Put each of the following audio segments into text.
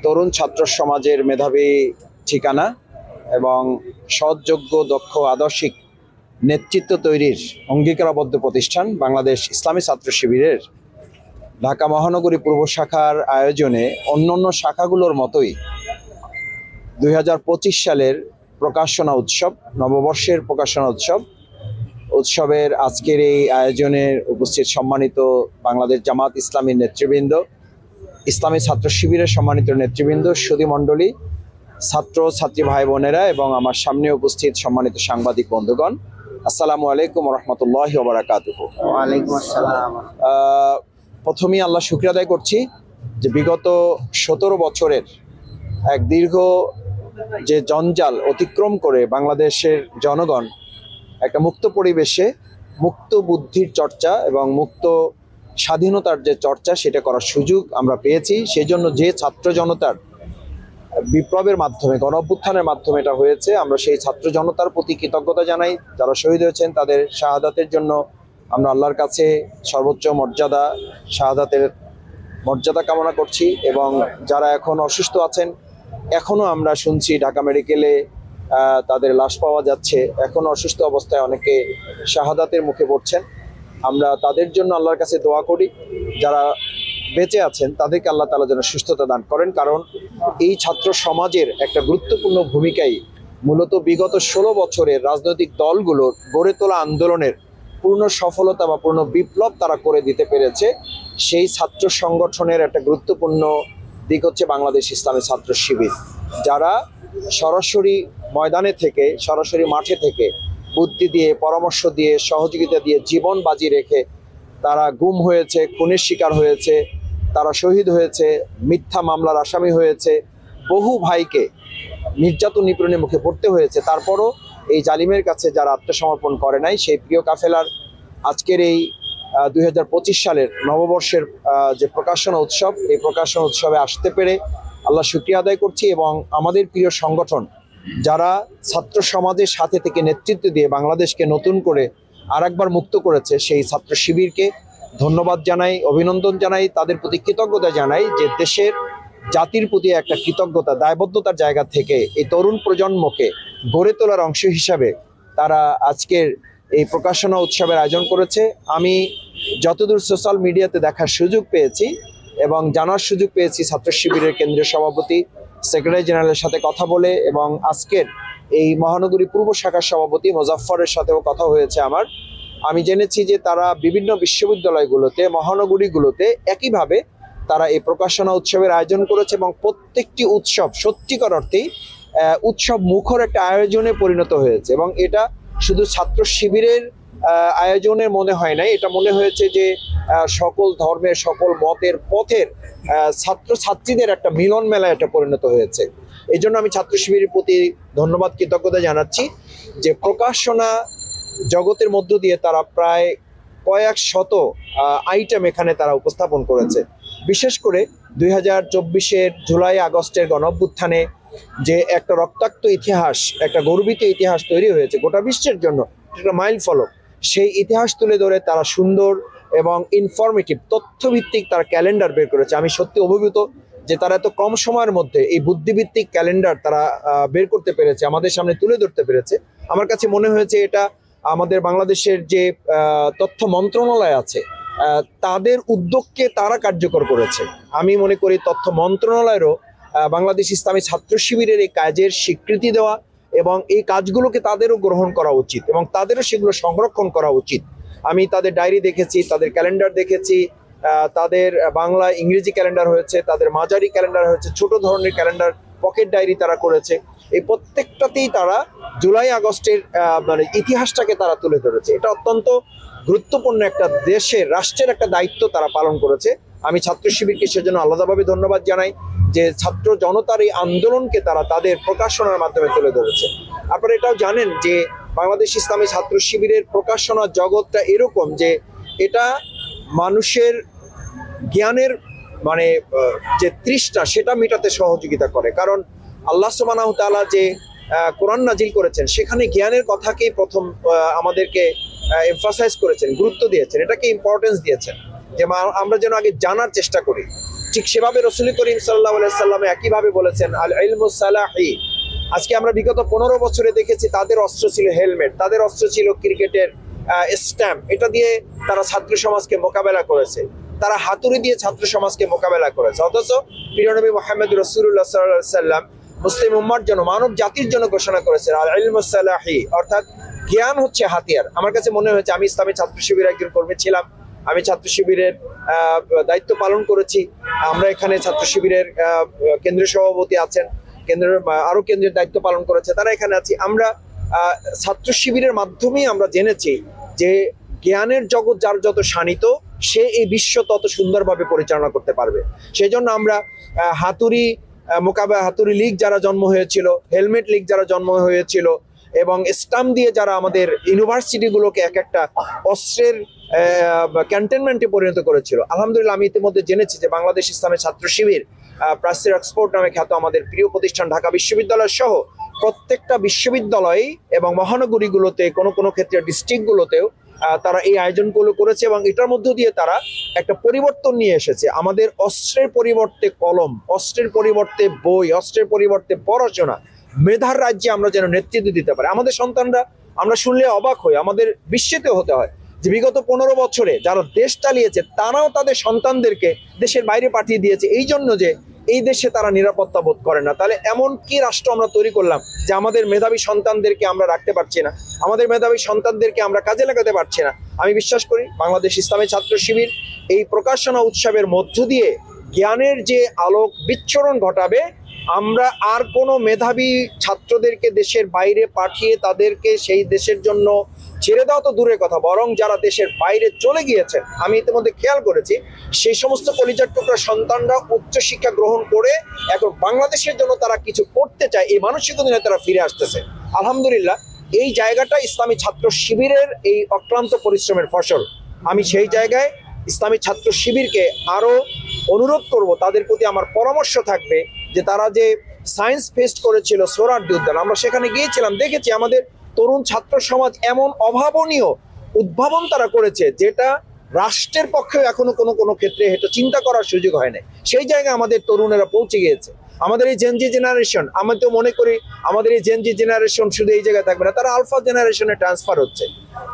তরুণ ছাত্র সমাজের মেধাবী ঠিকানা এবং সৎযোগ্য দক্ষ আদর্শিক নেতৃত্ব তৈরির অঙ্গীকারবদ্ধ প্রতিষ্ঠান বাংলাদেশ ইসলামী ছাত্র শিবিরের ঢাকা মহানগরী পূর্ব শাখার আয়োজনে অন্যান্য শাখাগুলোর মতোই 2025 সালের প্রকাশনা উৎসব, নববর্ষের প্রকাশনা উৎসবের আজকের এই আয়োজনের উপস্থিত সম্মানিত বাংলাদেশ জামাত ইসলামীর নেতৃবৃন্দ, ইসলামী ছাত্র শিবিরের সম্মানিত নেতৃবৃন্দ, সুধী মণ্ডলী, ছাত্র ছাত্রী ভাই বোনেরা এবং আমার সামনে উপস্থিত সম্মানিত সাংবাদিক বন্ধুগণ, আসসালামু আলাইকুম রহমতুল্লাহি ওয়া বারাকাতুহু। ওয়ালাইকুম আসসালাম। প্রথমেই আল্লাহ শুকরিয়া আদায় করছি যে বিগত 17 বছরের এক দীর্ঘ যে জঞ্জাল অতিক্রম করে বাংলাদেশের জনগণ একটা মুক্ত পরিবেশে মুক্ত বুদ্ধির চর্চা এবং মুক্ত স্বাধীনতার যে চর্চা সেটা করার সুযোগ আমরা পেয়েছি। সেই জন্য যে ছাত্র জনতার বিপ্লবের মাধ্যমে, গণ অভ্যুত্থানের মাধ্যমে এটা হয়েছে, আমরা সেই ছাত্র জনতার প্রতি কৃতজ্ঞতা জানাই। যারা শহীদ হয়েছেন তাদের শাহাদাতের জন্য আমরা আল্লাহর কাছে সর্বোচ্চ মর্যাদা, শাহাদাতের মর্যাদা কামনা করছি। এবং যারা এখন অসুস্থ আছেন, এখনও আমরা শুনছি ঢাকা মেডিকেলে তাদের লাশ পাওয়া যাচ্ছে, এখন অসুস্থ অবস্থায় অনেকে শাহাদাতের মুখে পড়ছেন। আমরা তাদের জন্য আল্লাহর কাছে দোয়া করি। যারা বেঁচে আছেন তাদেরকে আল্লাহ তাআলা যেন সুস্থতা দান করেন, কারণ এই ছাত্র সমাজের একটা গুরুত্বপূর্ণ ভূমিকাই মূলত বিগত 16 বছরের রাজনৈতিক দলগুলোর গড়ে তোলা আন্দোলনের পূর্ণ সফলতা বা পূর্ণ বিপ্লব তারা করে দিতে পেরেছে। সেই ছাত্র সংগঠনের একটা গুরুত্বপূর্ণ দিক হচ্ছে বাংলাদেশ ইসলামী ছাত্র শিবির, যারা সরাসরি ময়দানে থেকে, সরাসরি মাঠে থেকে বুদ্ধি দিয়ে, পরামর্শ দিয়ে, সহযোগিতা দিয়ে, জীবন বাজি রেখে তারা গুম হয়েছে, খুনের শিকার হয়েছে, তারা শহীদ হয়েছে, মিথ্যা মামলার আসামি হয়েছে, বহু ভাইকে নির্যাতন নিপীড়নের মুখে পড়তে হয়েছে। তারপরও এই জালিমের কাছে যারা আত্মসমর্পণ করে নাই, সেই প্রিয় কাফেলার আজকের এই 2025 সালের নববর্ষের যে প্রকাশনা উৎসব, এই প্রকাশনা উৎসবে আসতে পেরে আল্লাহ শুকরিয়া আদায় করছি। এবং আমাদের প্রিয় সংগঠন যারা ছাত্র সমাজের সাথে থেকে নেতৃত্ব দিয়ে বাংলাদেশকে নতুন করে আরেকবার মুক্ত করেছে, সেই ছাত্র শিবিরকে ধন্যবাদ জানাই, অভিনন্দন জানাই, তাদের প্রতি কৃতজ্ঞতা জানাই যে দেশের জাতির প্রতি একটা কৃতজ্ঞতা, দায়বদ্ধতার জায়গা থেকে এই তরুণ প্রজন্মকে গড়ে তোলার অংশ হিসাবে তারা আজকের এই প্রকাশনা উৎসবের আয়োজন করেছে। আমি যতদূর সোশ্যাল মিডিয়াতে দেখার সুযোগ পেয়েছি এবং জানার সুযোগ পেয়েছি ছাত্র শিবিরের কেন্দ্রীয় সভাপতি, সেক্রেটারি জেনারেলের সাথে কথা বলে, এবং আজকের এই মহানগরী পূর্ব শাখার সভাপতি মোজাফফরের সাথেও কথা হয়েছে আমার, আমি জেনেছি যে তারা বিভিন্ন বিশ্ববিদ্যালয়গুলোতে, মহানগরীগুলোতে একইভাবে তারা এই প্রকাশনা উৎসবের আয়োজন করেছে এবং প্রত্যেকটি উৎসব সত্যিকার অর্থেই উৎসব মুখর একটা আয়োজনে পরিণত হয়েছে। এবং এটা শুধু ছাত্র শিবিরের আয়োজনের মনে হয় নাই, এটা মনে হয়েছে যে সকল ধর্মের, সকল মতের, পথের ছাত্রছাত্রীদের একটা মিলন মেলায় এটা পরিণত হয়েছে। এই জন্য আমি ছাত্র শিবিরের প্রতি ধন্যবাদ, কৃতজ্ঞতা জানাচ্ছি যে প্রকাশনা জগতের মধ্য দিয়ে তারা প্রায় কয়েক শত আইটেম এখানে তারা উপস্থাপন করেছে। বিশেষ করে 2024-এর জুলাই আগস্টের গণঅভ্যুত্থানে যে একটা রক্তাক্ত ইতিহাস, একটা গর্বিত ইতিহাস তৈরি হয়েছে গোটা বিশ্বের জন্য, একটা মাইল ফলক, সেই ইতিহাস তুলে ধরে তারা সুন্দর এবং ইনফরমেটিভ তথ্যভিত্তিক তারা ক্যালেন্ডার বের করেছে। আমি সত্যি অভিভূত যে তারা এত কম সময়ের মধ্যে এই বুদ্ধিভিত্তিক ক্যালেন্ডার তারা বের করতে পেরেছে, আমাদের সামনে তুলে ধরতে পেরেছে। আমার কাছে মনে হয়েছে এটা আমাদের বাংলাদেশের যে তথ্য মন্ত্রণালয় আছে তাদের উদ্যোগকে তারা কার্যকর করেছে। আমি মনে করি তথ্য মন্ত্রণালয়েরও বাংলাদেশ ইসলামী ছাত্র শিবিরের এই কাজের স্বীকৃতি দেওয়া এবং এই কাজগুলোকে তাদেরও গ্রহণ করা উচিত এবং তাদেরও সেগুলো সংরক্ষণ করা উচিত। আমি তাদের ডায়েরি দেখেছি, তাদের ক্যালেন্ডার দেখেছি, তাদের বাংলা ইংরেজি ক্যালেন্ডার হয়েছে, তাদের মাঝারি ক্যালেন্ডার হয়েছে, ছোট ধরনের ক্যালেন্ডার, পকেট ডায়েরি তারা করেছে। এই প্রত্যেকটাতেই তারা জুলাই আগস্টের মানে ইতিহাসটাকে তারা তুলে ধরেছে। এটা অত্যন্ত গুরুত্বপূর্ণ একটা দেশের, রাষ্ট্রের একটা দায়িত্ব তারা পালন করেছে। আমি ছাত্র শিবিরকে সেজন্য আলাদাভাবে ধন্যবাদ জানাই যে ছাত্র জনতার এই আন্দোলনকে তারা তাদের প্রকাশনার মাধ্যমে তুলে ধরেছে। আপনারা এটাও জানেন যে বাংলাদেশ ইসলামী ছাত্র শিবিরের প্রকাশনা জগৎটা এরকম যে এটা মানুষের জ্ঞানের মানে যে তৃষ্ণা সেটা মেটাতে সহযোগিতা করে। কারণ আল্লাহ সুবহানাহু তাআলা যে কোরআন নাজিল করেছেন সেখানে জ্ঞানের কথাকেই প্রথম আমাদেরকে এমফাসাইজ করেছেন, গুরুত্ব দিয়েছেন, এটাকে ইম্পর্টেন্স দিয়েছেন যে আমরা যেন আগে জানার চেষ্টা করি। ঠিক সেভাবে রাসূল করিম সাল্লাল্লাহু আলাইহি সাল্লাম একইভাবে বলেছেন আল ইলমু সালাহি। আজকে আমরা বিগত 15 বছরে দেখেছি তাদের অস্ত্র ছিল হেলমেট, তাদের অস্ত্র ছিল ক্রিকেটের স্ট্যাম্প। এটা দিয়ে তারা ছাত্র সমাজকে মোকাবেলা করেছে, তারা হাতুড়ি দিয়ে ছাত্র সমাজকে মোকাবেলা করেছে। অথচ প্রিয় নবী মুহাম্মদ রাসূলুল্লাহ সাল্লাল্লাহু আলাইহি সাল্লাম মুসলিম উম্মার জন্য, মানব জাতির জন্য ঘোষণা করেছেন আল ইলমু সালাহি, অর্থাৎ জ্ঞান হচ্ছে হাতিয়ার। আমার কাছে মনে হয়েছে, আমি ইসলামী ছাত্র শিবিরের একজন কর্মী ছিলাম, আমি ছাত্র শিবিরের দায়িত্ব পালন করেছি। আমরা এখানে ছাত্র শিবিরের কেন্দ্রীয় সভাপতি আছেন, কেন্দ্রের আরো কেন্দ্রের দায়িত্ব পালন করেছে, তারা এখানে আছি। আমরা ছাত্র শিবিরের মাধ্যমেই আমরা জেনেছি যে জ্ঞানের জগৎ যার যত শানিত, সে এই বিশ্ব তত সুন্দরভাবে পরিচালনা করতে পারবে। সেই জন্য আমরা হাতুড়ি লীগ যারা জন্ম হয়েছিল, হেলমেট লীগ যারা জন্ম হয়েছিল, এবং স্টাম্প দিয়ে যারা আমাদের ইউনিভার্সিটিগুলোকে এক একটা অস্ত্রের ক্যান্টনমেন্টে পরিণত করেছিল, আলহামদুলিল্লাহ আমি ইতিমধ্যে জেনেছি যে বাংলাদেশ ইসলামী ছাত্র শিবির, প্রাচ্যের এক্সপোর্ট নামে খ্যাত আমাদের প্রিয় প্রতিষ্ঠান ঢাকা বিশ্ববিদ্যালয় সহ প্রত্যেকটা বিশ্ববিদ্যালয় এবং মহানগরীগুলোতে, কোনো ক্ষেত্রে ডিস্ট্রিক্টগুলোতেও তারা এই আয়োজনগুলো করেছে, এবং এটার মধ্য দিয়ে তারা একটা পরিবর্তন নিয়ে এসেছে। আমাদের অস্ত্রের পরিবর্তে কলম, অস্ত্রের পরিবর্তে বই, অস্ত্রের পরিবর্তে পড়াশোনা, মেধার রাজ্যে আমরা যেন নেতৃত্ব দিতে পারি। আমাদের সন্তানরা, আমরা শুনলে অবাক হই, আমাদের বিস্মিত হতে হয় যে বিগত 15 বছরে যারা দেশ চালিয়েছে তারাও তাদের সন্তানদেরকে দেশের বাইরে পাঠিয়ে দিয়েছে এই জন্য যে এই দেশে তারা নিরাপত্তা বোধ করে না। তাহলে এমন কি রাষ্ট্র আমরা তৈরি করলাম যে আমাদের মেধাবী সন্তানদেরকে আমরা রাখতে পারছি না, আমাদের মেধাবী সন্তানদেরকে আমরা কাজে লাগাতে পারছি না? আমি বিশ্বাস করি বাংলাদেশ ইসলামী ছাত্র শিবির এই প্রকাশনা উৎসবের মধ্য দিয়ে জ্ঞানের যে আলোক বিচ্ছুরণ ঘটাবে। আমরা আর কোনো মেধাবী ছাত্রদেরকে দেশের বাইরে পাঠিয়ে তাদেরকে সেই দেশের জন্য ছেড়ে দেওয়া তো দূরের কথা, বরং যারা দেশের বাইরে চলে গিয়েছে, আমি ইতিমধ্যে খেয়াল করেছি সেই সমস্ত কলিজার টুকরা সন্তানরা উচ্চশিক্ষা গ্রহণ করে এখন বাংলাদেশের জন্য তারা কিছু করতে চায়, এই মানসিকতা নিয়ে তারা ফিরে আসতেছে। আলহামদুলিল্লাহ, এই জায়গাটা ইসলামী ছাত্র শিবিরের এই অক্লান্ত পরিশ্রমের ফসল। আমি সেই জায়গায় ইসলামী ছাত্র শিবিরকে আরো অনুরোধ করব, তাদের প্রতি আমার পরামর্শ থাকবে যে তারা যে সায়েন্স ফেস্ট করেছিল সোহরাওয়ার্দী উদ্যান, আমরা সেখানে গিয়েছিলাম, দেখেছি আমাদের তরুণ ছাত্র সমাজ এমন অভাবনীয় উদ্ভাবন তারা করেছে যেটা রাষ্ট্রের পক্ষেও এখনো কোনো ক্ষেত্রে এটা চিন্তা করার সুযোগ হয় না। সেই জায়গায় আমাদের তরুণেরা পৌঁছে গিয়েছে। আমাদের এই জেনজি জেনারেশন, আমি তো মনে করি আমাদের এই জেনজি জেনারেশন শুধু এই জায়গায় থাকবে না, তারা আলফা জেনারেশনে ট্রান্সফার হচ্ছে।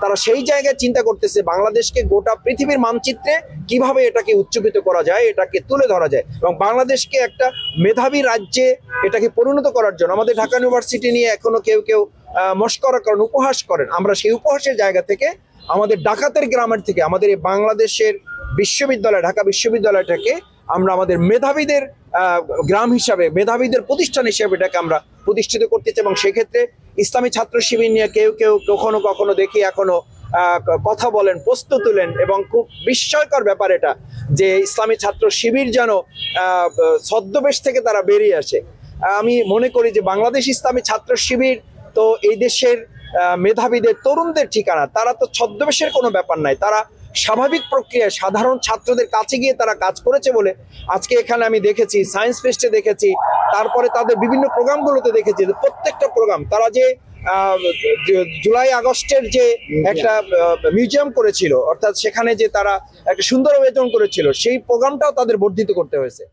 তারা সেই জায়গায় চিন্তা করতেছে বাংলাদেশকে গোটা পৃথিবীর মানচিত্রে কিভাবে এটাকে উচ্চকিত করা যায়, এটাকে তুলে ধরা যায়, এবং বাংলাদেশকে একটা মেধাবী রাজ্যে এটাকে পরিণত করার জন্য। আমাদের ঢাকা ইউনিভার্সিটি নিয়ে এখনো কেউ মস্করা করেন, উপহাস করেন। আমরা সেই উপহাসের জায়গা থেকে, আমাদের ডাকাতের গ্রামের থেকে, আমাদের এই বাংলাদেশের বিশ্ববিদ্যালয়, ঢাকা বিশ্ববিদ্যালয়টাকে আমরা আমাদের মেধাবীদের গ্রাম হিসাবে, মেধাবীদের প্রতিষ্ঠান হিসাবে এটাকে আমরা প্রতিষ্ঠিত করতে চাই। এবং সেক্ষেত্রে ইসলামী ছাত্র শিবির নিয়ে কেউ কখনো দেখি এখনো কথা বলেন, প্রশ্ন তুলেন, এবং খুব বিস্ময়কর ব্যাপার এটা যে ইসলামী ছাত্র শিবির যেন ছদ্মবেশ থেকে তারা বেরিয়ে আসে। আমি মনে করি যে বাংলাদেশ ইসলামী ছাত্র শিবির তো এই দেশের মেধাবীদের, তরুণদের ঠিকানা। তারা তো ছদ্মবেশের কোনো ব্যাপার নাই, তারা স্বাভাবিক প্রক্রিয়ায় সাধারণ ছাত্রদের কাছে গিয়ে তারা কাজ করেছে বলে আজকে এখানে আমি দেখেছি, সায়েন্স ফেস্টে দেখেছি, তারপরে তাদের বিভিন্ন প্রোগ্রামগুলোতে দেখেছি, প্রত্যেকটা প্রোগ্রাম তারা যে জুলাই আগস্টের যে একটা মিউজিয়াম করেছিল, অর্থাৎ সেখানে যে তারা একটা সুন্দর আয়োজন করেছিল, সেই প্রোগ্রামটাও তাদের বর্ধিত করতে হয়েছে।